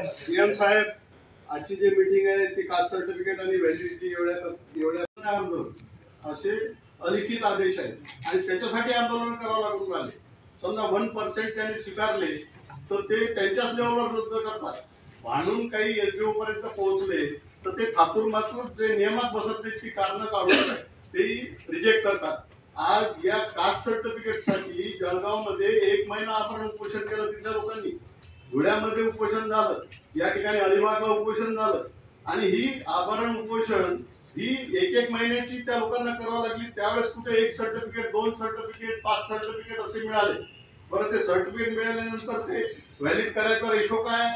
CM साहेब आजची जी meeting आहे ती कास्ट सर्टिफिकेट आणि व्हॅलिडिटी एवढ्या आंदोलन असे अलिखित आदेश आहेत आणि त्याच्यासाठी आंदोलन करावं लागून राहिले. समजा 1% त्यांनी स्वीकारले तर ते त्यांच्याच लेवलवर रद्द करतात. भांडून काही एसबीओ पर्यंत पोहोचले तर ते थातूर मातूर जे नियमात बसत नाही ती कारणं काढून ते रिजेक्ट करतात. आज या कास्ट सर्टिफिकेटसाठी जळगावमध्ये 1 महिना आपण उपोषण केलं तिथल्या लोकांनी. धुळ्यामध्ये उपोषण झालं, या ठिकाणी अलिबागला उपोषण झालं आणि ही आभरण उपोषण ही 1-1 महिन्याची त्या लोकांना करावं लागली. त्यावेळेस कुठे 1 सर्टिफिकेट 2 सर्टिफिकेट 5 सर्टिफिकेट असे मिळाले. बरं ते सर्टिफिकेट मिळाल्यानंतर ते व्हॅलिड करायचा रेशो काय,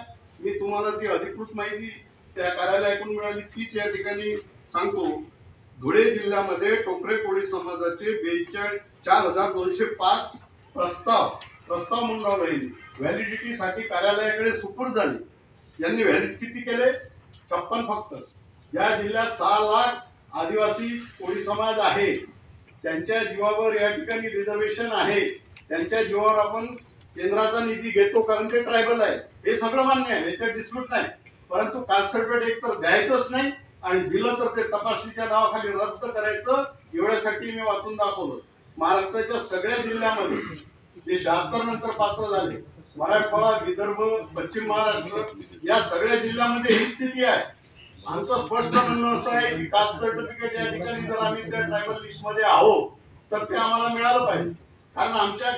मी तुम्हाला ती अधिकृत माहिती त्या कार्यालयाकडून मिळाली तीच या ठिकाणी सांगतो. धुळे जिल्ह्यामध्ये टोकरे कोळी समाजाचे 42,4205 प्रस्ताव म्हणून राहील व्हॅलिडिटीसाठी कार्यालयाकडे सुपूर्द झाले. यांनी व्हॅलिड किती केले? 56 फक्त. या जिल्ह्यात 6 लाख आदिवासी कोळी समाज आहे. त्यांच्या जीवावर या ठिकाणी रिझर्वेशन आहे. त्यांच्या जीवावर आपण केंद्राचा निधी घेतो कारण ते ट्रायबल आहे. हे सगळं मान्य आहे, याच्यात डिस्प्यूट नाही. परंतु कास्ट सर्टिफिकेट एक तर द्यायचंच नाही आणि दिलं तर ते तपासणीच्या नावाखाली रद्द करायचं. एवढ्यासाठी मी वाचून दाखवलं. महाराष्ट्राच्या सगळ्या जिल्ह्यामध्ये जे 76 नंतर पात्र झाले, मराठवाडा, विदर्भ, पश्चिम महाराष्ट्र या सगळ्या जिल्ह्यामध्ये ही स्थिती आहे. आमचं स्पष्ट म्हणणं असं आहे की कास्ट सर्टिफिकेट या ठिकाणी जर आम्ही त्या ट्रायबल लिस्ट मध्ये आहोत तर ते आम्हाला मिळालं पाहिजे. कारण आमच्या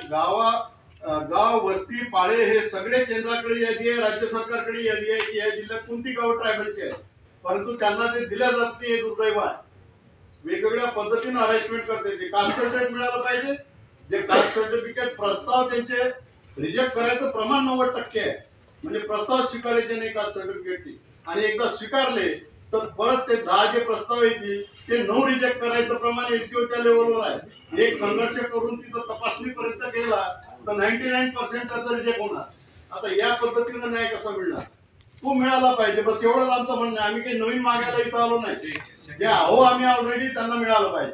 गाव वस्ती पाळे हे सगळे केंद्राकडे यादी आहे, राज्य सरकारकडे यादी आहे की या जिल्ह्यात कोणती गाव ट्रायबलची आहे. परंतु त्यांना ते दिल्या जात नाही, हे दुर्दैव आहे. वेगवेगळ्या पद्धतीने अरेंजमेंट करते. ते कास्ट सर्टिफिकेट मिळालं पाहिजे. जे कास्ट सर्टिफिकेट प्रस्ताव त्यांचे रिजेक्ट करायचं प्रमाण 90% आहे. म्हणजे प्रस्ताव स्वीकारायचे नाही कास्ट सर्टिफिकेटची. आणि एकदा स्वीकारले तर परत ते 10 जे प्रस्ताव येतील ते 9 रिजेक्ट करायचं प्रमाण एसडीओच्या लेवलवर आहे. एक संघर्ष करून तिथं तपासणीपर्यंत गेला तर 99% त्याचं रिजेक्ट होणार. आता या पद्धतीनं न्याय कसा मिळणार? तो मिळाला पाहिजे. बस एवढंच आमचं म्हणणं आहे. आम्ही काही नवीन मागायला इथं आलो नाही. जे आहो आम्ही ऑलरेडी त्यांना मिळालं पाहिजे.